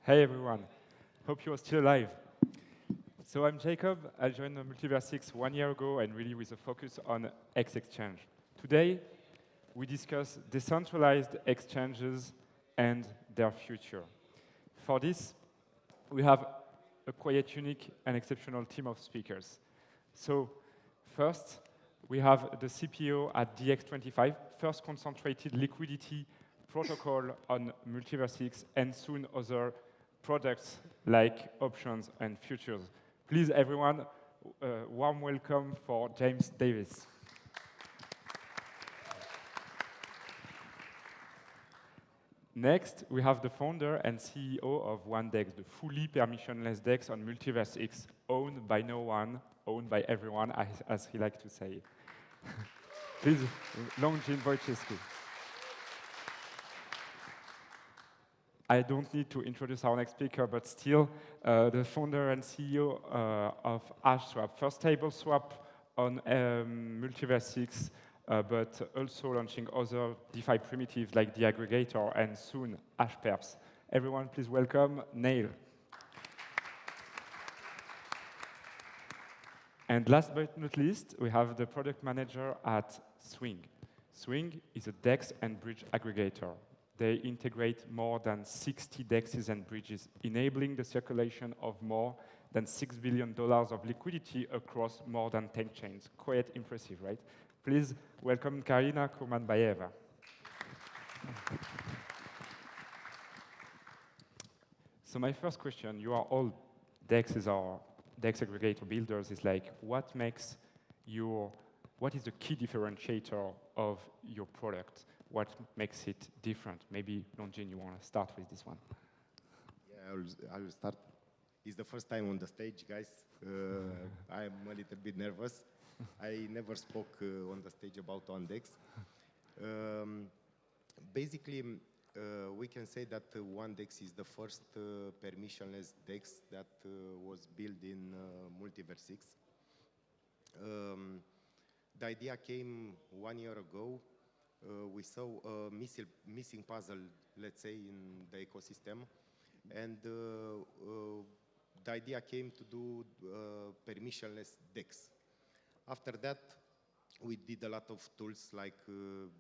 Hey everyone, hope you are still alive. So I'm Jacob, I joined Multiversx 1 year ago and really with a focus on X exchange. Today, we discuss decentralized exchanges and their future. For this, we have a quite unique and exceptional team of speakers. So first, we have the CPO at xDay2023, first concentrated liquidity protocol on Multiversx and soon other products like options and futures. Please, everyone, warm welcome for James Davies. Next, we have the founder and CEO of OneDex, the fully permissionless DEX on Multiversx, owned by no one, owned by everyone, as he likes to say. Please, Longin, Voicescu. I don't need to introduce our next speaker, but still, the founder and CEO of AshSwap, first table swap on Multiversx, but also launching other DeFi primitives like the aggregator and soon AshPerps. Everyone, please welcome Neil. And last but not least, we have the product manager at Swing. Swing is a DEX and bridge aggregator. They integrate more than 60 DEXs and bridges, enabling the circulation of more than $6 billion of liquidity across more than 10 chains. Quite impressive, right? Please welcome Karina, Kurmanbayeva. So my first question, you are all DEXs or DEX aggregator builders, is like, what is the key differentiator of your product? What makes it different? Maybe, Longin, you want to start with this one. Yeah, I will start. It's the first time on the stage, guys. I'm a little bit nervous. I never spoke on the stage about OneDex. Basically, we can say that OneDex is the first permissionless DEX that was built in Multiversx. The idea came 1 year ago. We saw a missing puzzle, let's say, in the ecosystem. And the idea came to do permissionless DEX. After that, we did a lot of tools like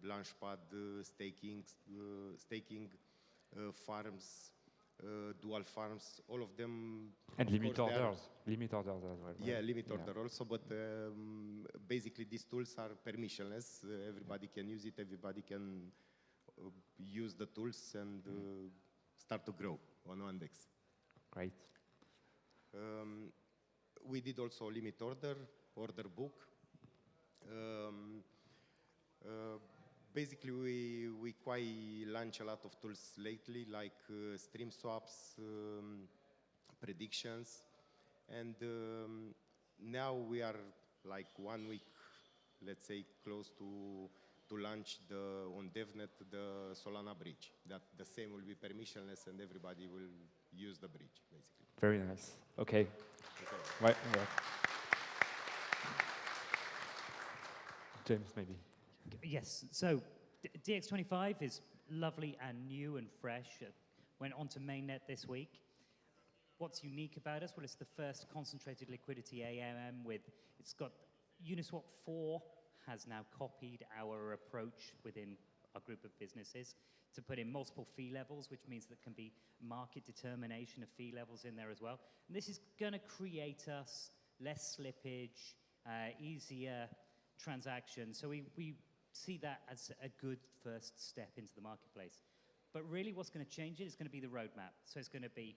Launchpad, staking, farms, dual farms, all of them. And limit orders as well. Right? Yeah, limit order also, but basically these tools are permissionless. Everybody can use it, everybody can use the tools and start to grow on OneDex. Great. We did also limit order book. Basically, we quite launch a lot of tools lately, like stream swaps, predictions, and now we are like 1 week, let's say, close to launch on DevNet the Solana bridge. That the same will be permissionless, and everybody will use the bridge, basically. Very nice. Okay. Right. James, maybe. Yes, so DX25 is lovely and new and fresh. It went onto mainnet this week. What's unique about us? Well, it's the first concentrated liquidity AMM it's got Uniswap 4 has now copied our approach within our group of businesses to put in multiple fee levels, which means there can be market determination of fee levels in there as well. And this is going to create us less slippage, easier transactions. So we see that as a good first step into the marketplace. But really what's going to change it is going to be the roadmap. So it's going to be,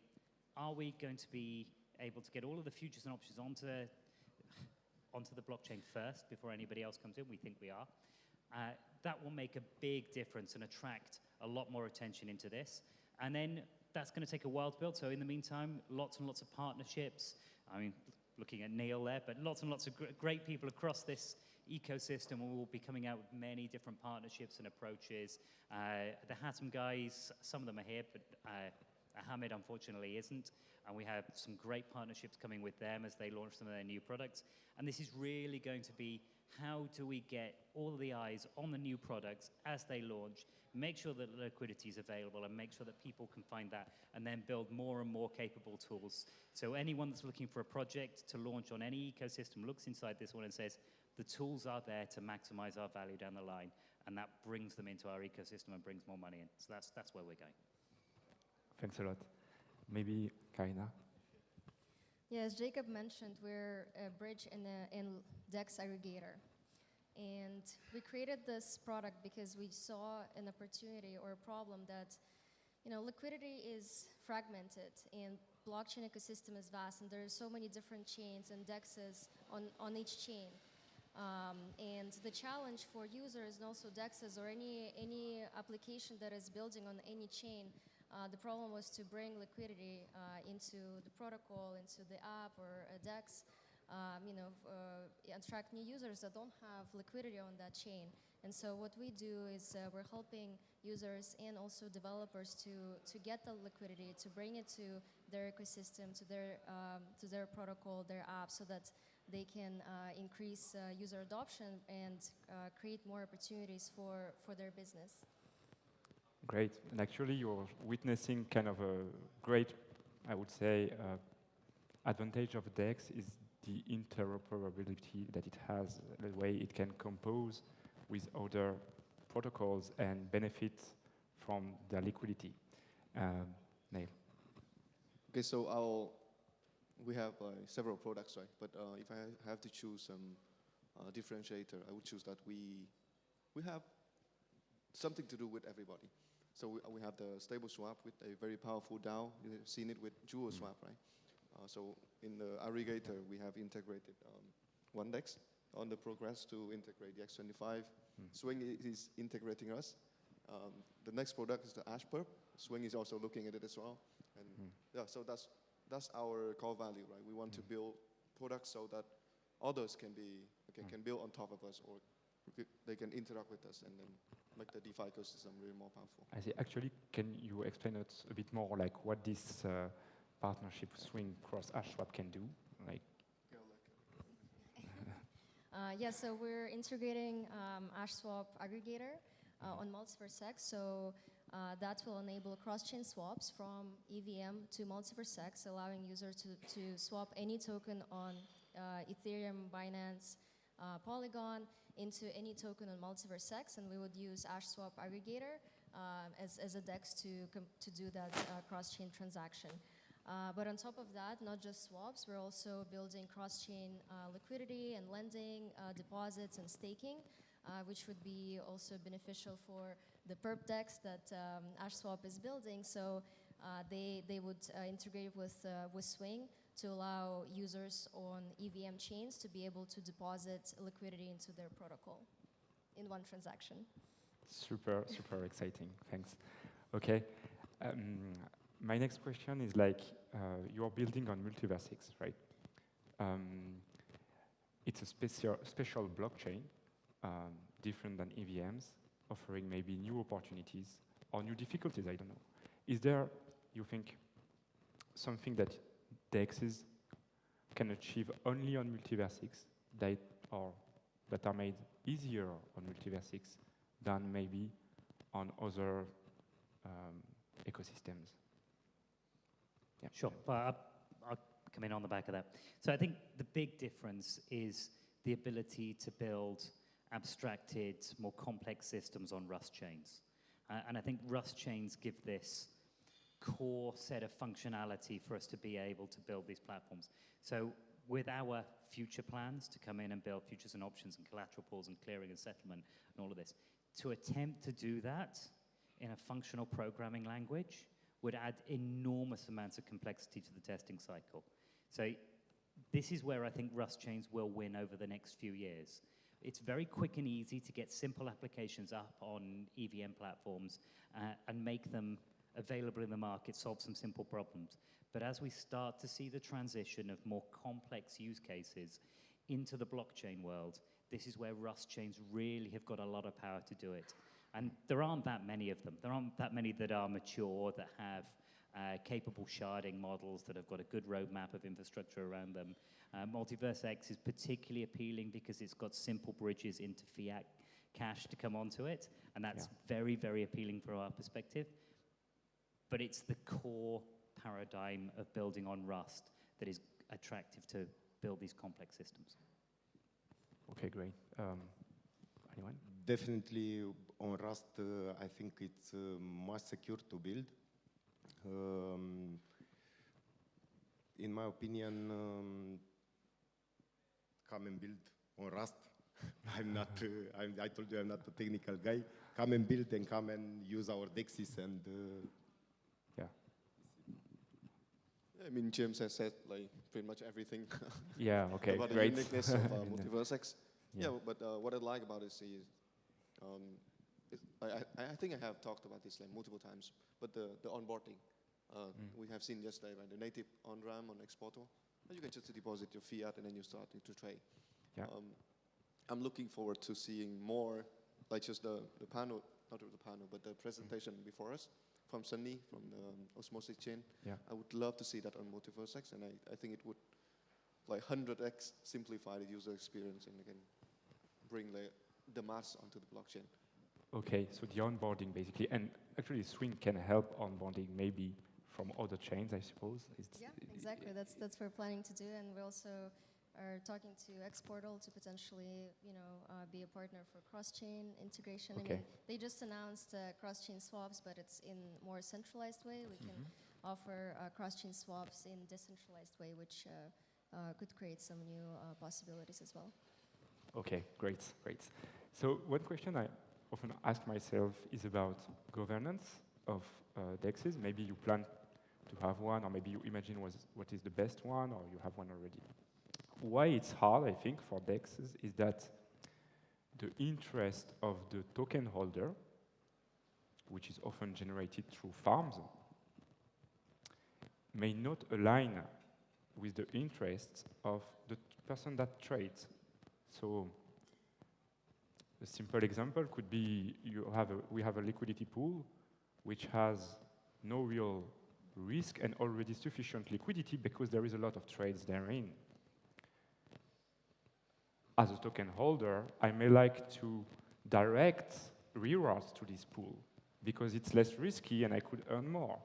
are we going to be able to get all of the futures and options onto the blockchain first before anybody else comes in? We think we are. That will make a big difference and attract a lot more attention into this. And then that's going to take a while to build. So in the meantime, lots and lots of partnerships. I mean, looking at Neil there, but lots and lots of great people across this ecosystem. We will be coming out with many different partnerships and approaches. The Hatem guys, some of them are here, but Hamid unfortunately isn't. And we have some great partnerships coming with them as they launch some of their new products. And this is really going to be how do we get all of the eyes on the new products as they launch, make sure that liquidity is available, and make sure that people can find that, and then build more and more capable tools. So anyone that's looking for a project to launch on any ecosystem looks inside this one and says, the tools are there to maximize our value down the line, and that brings them into our ecosystem and brings more money in. So that's where we're going. Thanks a lot. Maybe Karina? Yeah, as Jacob mentioned, we're a bridge in DEX aggregator. And we created this product because we saw an opportunity or a problem that, liquidity is fragmented and blockchain ecosystem is vast, and there are so many different chains and DEXs on each chain. And the challenge for users and also DEXs or any application that is building on any chain, the problem was to bring liquidity into the protocol, into the app or a DEX, attract new users that don't have liquidity on that chain. And so what we do is we're helping users and also developers to get the liquidity, to bring it to their ecosystem, to their protocol, their app, so that they can increase user adoption and create more opportunities for their business. Great. And actually, you're witnessing kind of a great, I would say, advantage of DEX is the interoperability that it has, the way it can compose with other protocols and benefit from their liquidity. Neil. Okay, so we have several products, right? But if I have to choose some differentiator, I would choose that we have something to do with everybody. So we have the stable swap with a very powerful DAO. You've seen it with dual swap, right? So in the aggregator, we have integrated OneDex on the progress to integrate the X25. Swing is integrating us. The next product is the AshSwap. Swing is also looking at it as well. And yeah, so that's our core value, right? We want to build products so that others can build on top of us, or they can interact with us and then make the DeFi ecosystem really more powerful. I see. Actually, can you explain us a bit more, like what this partnership Swing cross AshSwap can do? Like. Yeah, so we're integrating AshSwap aggregator on Multiversx. So that will enable cross-chain swaps from EVM to Multiversx, allowing users to swap any token on Ethereum, Binance, Polygon into any token on Multiversx, and we would use AshSwap aggregator as a DEX to do that cross-chain transaction. But on top of that, not just swaps, we're also building cross-chain liquidity and lending, deposits and staking, which would be also beneficial for the perp DEX that AshSwap is building. So they would integrate with Swing to allow users on EVM chains to be able to deposit liquidity into their protocol in one transaction. Super exciting. Thanks. Okay. My next question is like, you're building on Multiversx, right? It's a special blockchain, different than EVMs, offering maybe new opportunities or new difficulties, I don't know. Is there, you think, something that DEXs can achieve only on Multiversx that are made easier on Multiversx than maybe on other ecosystems? Yeah. Sure. I'll come in on the back of that. So I think the big difference is the ability to build abstracted, more complex systems on Rust chains. And I think Rust chains give this core set of functionality for us to be able to build these platforms. So with our future plans to come in and build futures and options and collateral pools and clearing and settlement and all of this, to attempt to do that in a functional programming language would add enormous amounts of complexity to the testing cycle. So this is where I think Rust chains will win over the next few years. It's very quick and easy to get simple applications up on EVM platforms and make them available in the market, solve some simple problems. But as we start to see the transition of more complex use cases into the blockchain world, this is where Rust chains really have got a lot of power to do it. And there aren't that many of them. There aren't that many that are mature, that have capable sharding models that have got a good roadmap of infrastructure around them. Multiversx is particularly appealing because it's got simple bridges into fiat cash to come onto it, and that's very, very appealing from our perspective. But it's the core paradigm of building on Rust that is attractive to build these complex systems. Okay, great. Anyone? Definitely on Rust, I think it's much secure to build. In my opinion, come and build on Rust. I'm not. I told you I'm not a technical guy. Come and build and come and use our dexes and. I mean, James has said like pretty much everything. Yeah. Okay. About Great. the uniqueness of Multiversx. Yeah, but what I like about it is, I think I have talked about this like multiple times. But the onboarding, we have seen yesterday, right? The native on-ramp on Exporter. You can just deposit your fiat and then you start to trade. Yeah. I'm looking forward to seeing more, like just the panel, not the panel, but the presentation before us from Sunny, from the Osmosis chain. Yeah. I would love to see that on Multiversx, and I think it would like 100x simplify the user experience and again bring the mass onto the blockchain. Okay, so the onboarding basically, and actually Swing can help onboarding maybe from other chains, I suppose. Yeah, exactly. That's what we're planning to do, and we also are talking to Xportal to potentially, be a partner for cross-chain integration. Okay. I mean, they just announced cross-chain swaps, but it's in more centralized way. We can offer cross-chain swaps in decentralized way, which could create some new possibilities as well. Okay, great. So one question I often ask myself is about governance of DEXs. Maybe you plan to have one, or maybe you imagine what is the best one, or you have one already. Why it's hard, I think, for DEXs is that the interest of the token holder, which is often generated through farms, may not align with the interests of the person that trades. So a simple example could be we have a liquidity pool which has no real risk and already sufficient liquidity because there is a lot of trades therein. As a token holder, I may like to direct rewards to this pool because it's less risky and I could earn more.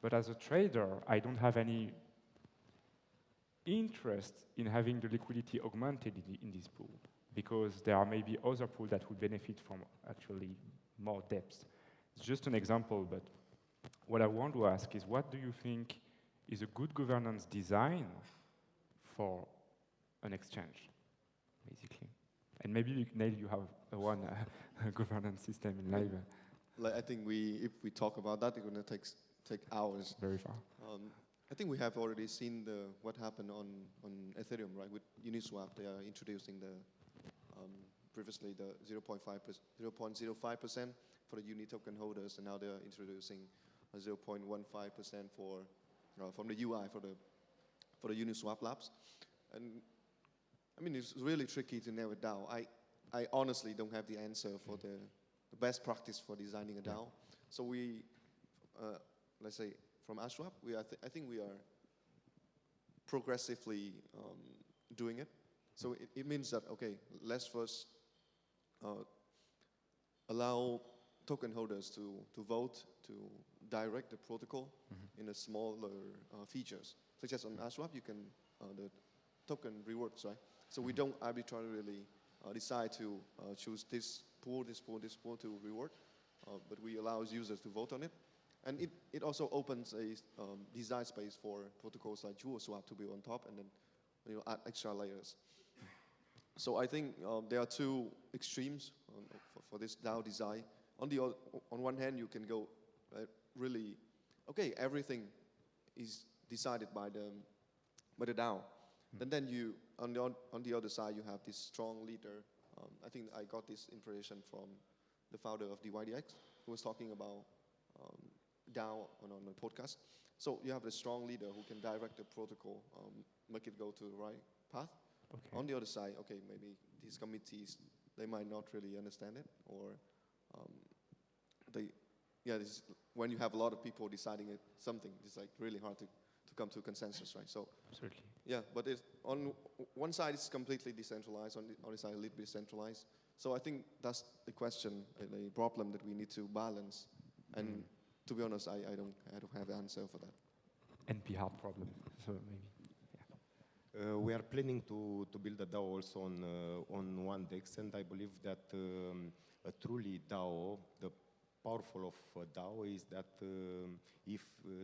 But as a trader, I don't have any interest in having the liquidity augmented in this pool because there are maybe other pools that would benefit from actually more depth. It's just an example, but what I want to ask is what do you think is a good governance design for an exchange, basically? And maybe, Neil, you have one governance system in live. Like, I think if we talk about that, it's going to take hours. Very far. I think we have already seen what happened on Ethereum, right? With Uniswap, they are introducing previously the 0.05% for the uni token holders, and now they are introducing a 0.15% from the UI for the Uniswap labs. And I mean, it's really tricky to narrow it down. I honestly don't have the answer for the best practice for designing a DAO. So we, let's say, from AshSwap, I think we are progressively doing it. So it means that, okay, let's first allow token holders to vote, to direct the protocol in a smaller features. Such as on AshSwap, you can, the token rewards, right? So we don't arbitrarily decide to choose this pool to reward, but we allow users to vote on it. And it also opens a design space for protocols like JewelSwap to be on top and then add extra layers. So I think there are two extremes for this DAO design. On one hand, you can go really, okay, everything is decided by the DAO. And then you, on the other side, you have this strong leader. I think I got this impression from the founder of DYDX, who was talking about DAO on a podcast. So you have a strong leader who can direct the protocol, make it go to the right path. Okay. On the other side, okay, maybe these committees, they might not really understand it, or yeah, this, when you have a lot of people deciding something, it's like really hard to come to a consensus, right? So Absolutely. yeah, but it's on one side it's completely decentralized, on the other side a little bit centralized. So I think that's the question, the problem that we need to balance. And to be honest, I don't have an answer for that. NP hard problem. So maybe. We are planning to build a DAO also on OneDex, and I believe that a truly DAO, the powerful of a DAO is that if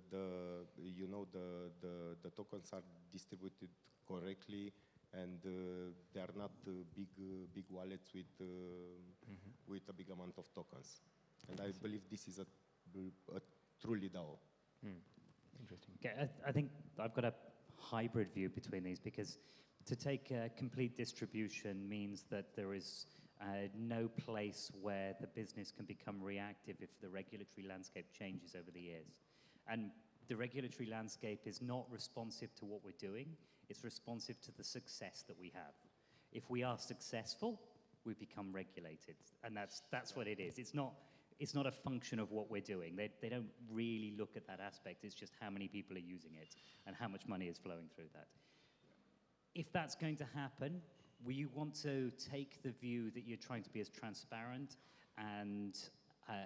the tokens are distributed correctly and they are not big wallets with a big amount of tokens, and I believe this is a truly DAO. Interesting. Okay, I think I've got a hybrid view between these, because to take complete distribution means that there is no place where the business can become reactive if the regulatory landscape changes over the years. And the regulatory landscape is not responsive to what we're doing, it's responsive to the success that we have. If we are successful, we become regulated, and that's what it is. It's not a function of what we're doing. They don't really look at that aspect. It's just how many people are using it and how much money is flowing through that. If that's going to happen, we want to take the view that you're trying to be as transparent and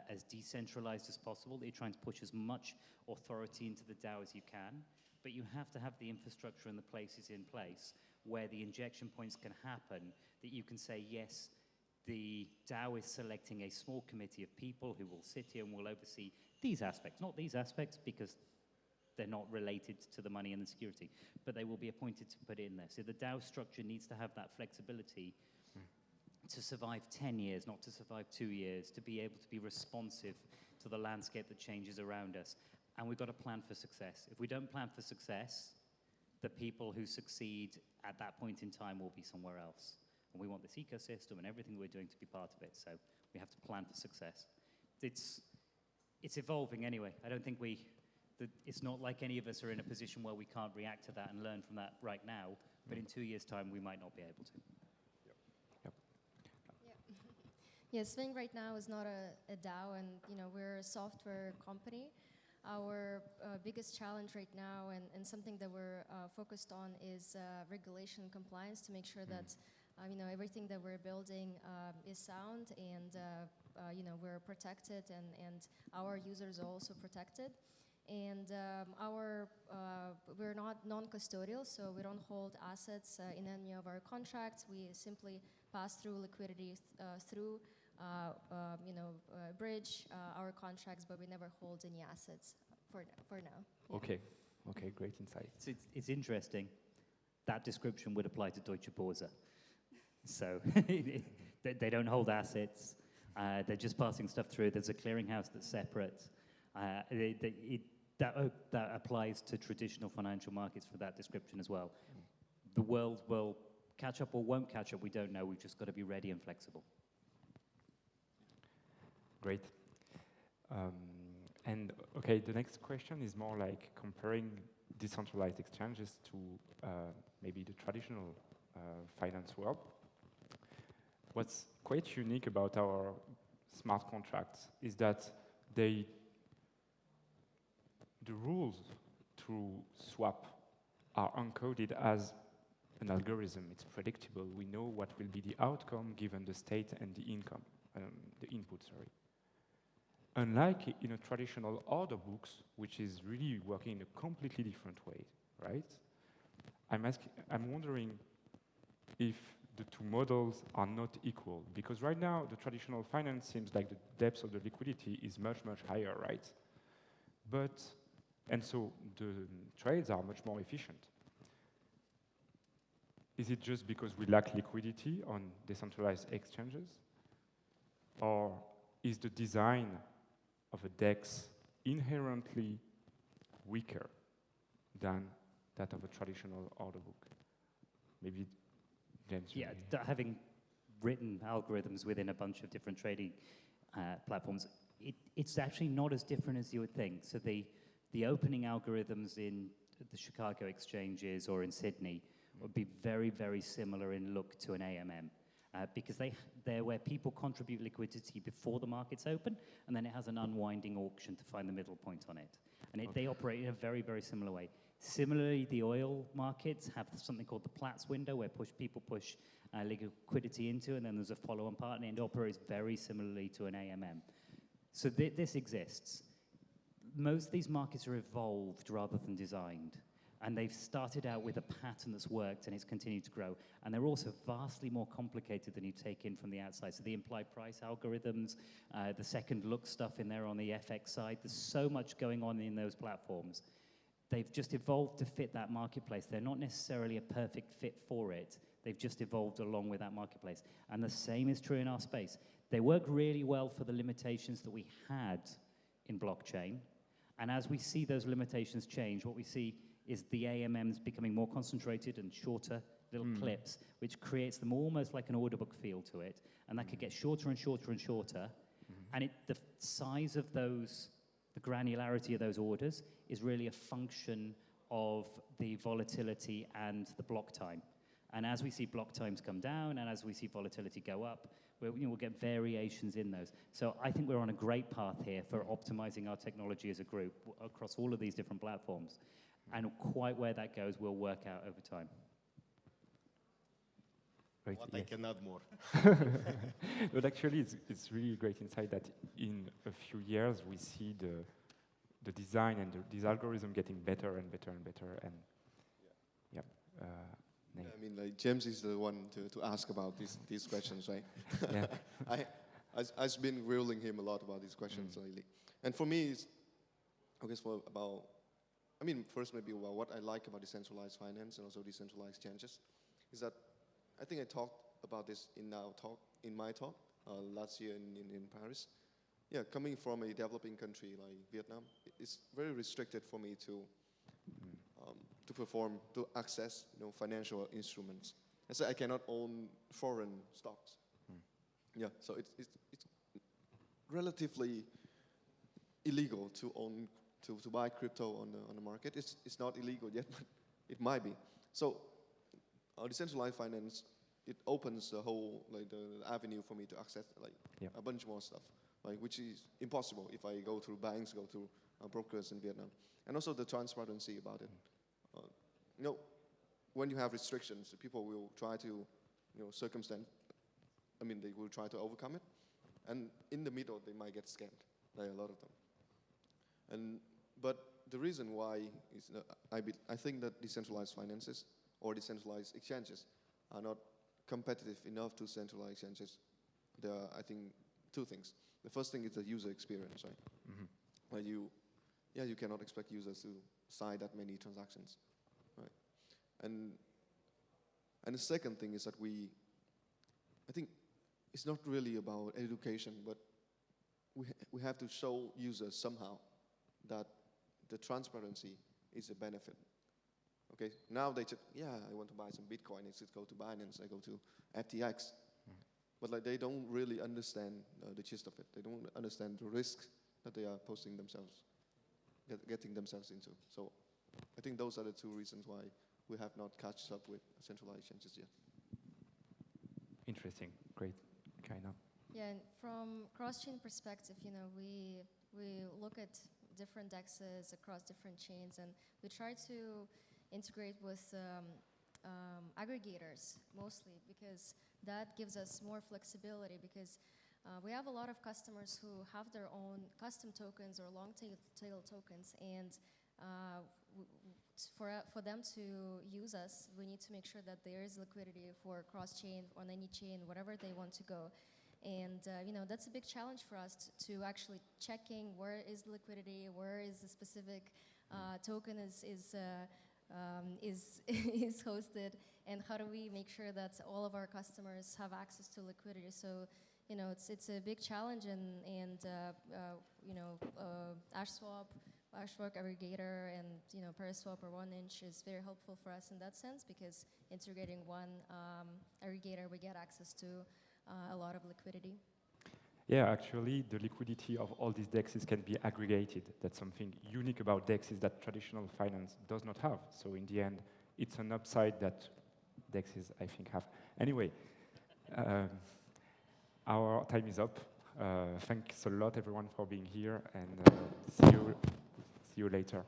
as decentralized as possible, that you're trying to push as much authority into the DAO as you can, but you have to have the infrastructure and the places in place where the injection points can happen, that you can say, yes, the DAO is selecting a small committee of people who will sit here and will oversee these aspects, not these aspects because they're not related to the money and the security, but they will be appointed to put in there. So the DAO structure needs to have that flexibility to survive 10 years, not to survive 2 years, to be able to be responsive to the landscape that changes around us. And we've got to plan for success. If we don't plan for success, the people who succeed at that point in time will be somewhere else. And we want this ecosystem and everything we're doing to be part of it. So we have to plan for success. It's evolving anyway. I don't think it's not like any of us are in a position where we can't react to that and learn from that right now. But in 2 years' time, we might not be able to. Yeah, Swing right now is not a DAO, and we're a software company. Our biggest challenge right now, and something that we're focused on, is regulation and compliance, to make sure that everything that we're building is sound, and we're protected, and our users are also protected. And we're not non-custodial, so we don't hold assets in any of our contracts. We simply pass through liquidity through bridge our contracts, but we never hold any assets for now. Yeah. Okay, great insight. It's interesting. That description would apply to Deutsche Börse. So they don't hold assets. They're just passing stuff through. There's a clearinghouse that's separate. That applies to traditional financial markets for that description as well. The world will catch up or won't catch up, we don't know. We've just got to be ready and flexible. Great. And okay, the next question is more like comparing decentralized exchanges to maybe the traditional finance world. What's quite unique about our smart contracts is that the rules to swap are encoded as an algorithm. It's predictable. We know what will be the outcome given the state and the income, the input, sorry. Unlike in a traditional order books, which is really working in a completely different way, right? I'm wondering if the two models are not equal, because right now the traditional finance seems like the depth of the liquidity is much, much higher, right? And so the trades are much more efficient. Is it just because we lack liquidity on decentralized exchanges? Or is the design of a DEX inherently weaker than that of a traditional order book? Maybe James. Yeah, having written algorithms within a bunch of different trading platforms, it's actually not as different as you would think. So the opening algorithms in the Chicago exchanges or in Sydney would be very, very similar in look to an AMM. because they're where people contribute liquidity before the market's open, and then it has an unwinding auction to find the middle point on it. And they operate in a very, very similar way. Similarly, the oil markets have something called the Platts window, where people push liquidity into, and then there's a follow-on part, and it operates very similarly to an AMM. So this exists. Most of these markets are evolved rather than designed. And they've started out with a pattern that's worked, and it's continued to grow. And they're also vastly more complicated than you take in from the outside. So the implied price algorithms, the second look stuff in there on the FX side, there's so much going on in those platforms. They've just evolved to fit that marketplace. They're not necessarily a perfect fit for it. They've just evolved along with that marketplace. And the same is true in our space. They work really well for the limitations that we had in blockchain. And as we see those limitations change, what we see is the AMMs becoming more concentrated and shorter little clips, which creates them almost like an order book feel to it. And that could get shorter and shorter and shorter. And the size of those, the granularity of those orders is really a function of the volatility and the block time. And as we see block times come down and as we see volatility go up, we'll get variations in those. So I think we're on a great path here for optimizing our technology as a group across all of these different platforms. And quite where that goes, we'll work out over time. Right, What I can add more. But actually, it's really a great insight that in a few years, we see the design and these algorithms getting better and better and better. And yeah. I mean, like James is the one to ask about these questions, right? Yeah. I've been grilling him a lot about these questions lately. And for me, it's, I guess, first maybe about what I like about decentralized finance and also decentralized exchanges is that I think I talked about this in my talk last year in Paris. Yeah, coming from a developing country like Vietnam, it's very restricted for me to access financial instruments. I say I cannot own foreign stocks. Yeah, so it's relatively illegal to own to buy crypto on the market. It's not illegal yet, but it might be. So decentralized finance, it opens the whole the avenue for me to access a bunch more stuff, which is impossible if I go through banks, go through brokers in Vietnam, and also the transparency about it. When you have restrictions, people will try to circumvent. I mean, they will try to overcome it, and in the middle, they might get scammed, a lot of them. But the reason why is I think that decentralized finances or decentralized exchanges are not competitive enough to centralized exchanges. There are, I think, two things. The first thing is the user experience, right? Where you cannot expect users to sign that many transactions, right? And the second thing is that I think it's not really about education, but we have to show users somehow that the transparency is a benefit. Okay, now they just, I want to buy some Bitcoin, I just go to Binance, I go to FTX. But they don't really understand the gist of it. They don't understand the risks that they are posting themselves, getting themselves into. So I think those are the two reasons why we have not caught up with centralized exchanges yet. Interesting, great, Karina. Yeah, and from cross-chain perspective, we look at different DEXs across different chains, and we try to integrate with aggregators mostly, because that gives us more flexibility, because we have a lot of customers who have their own custom tokens or long-tail tokens, and for them to use us, we need to make sure that there is liquidity for cross-chain on any chain, whatever they want to go. And that's a big challenge for us to actually checking where is the liquidity, where is the specific token is hosted, and how do we make sure that all of our customers have access to liquidity. So it's a big challenge, and AshSwap aggregator and Paraswap or OneInch is very helpful for us in that sense, because integrating one aggregator, we get access to a lot of liquidity. Yeah, actually, the liquidity of all these DEXs can be aggregated. That's something unique about DEXs that traditional finance does not have. So in the end, it's an upside that DEXs, I think, have. Anyway, Our time is up. Thanks a lot, everyone, for being here, and see you later.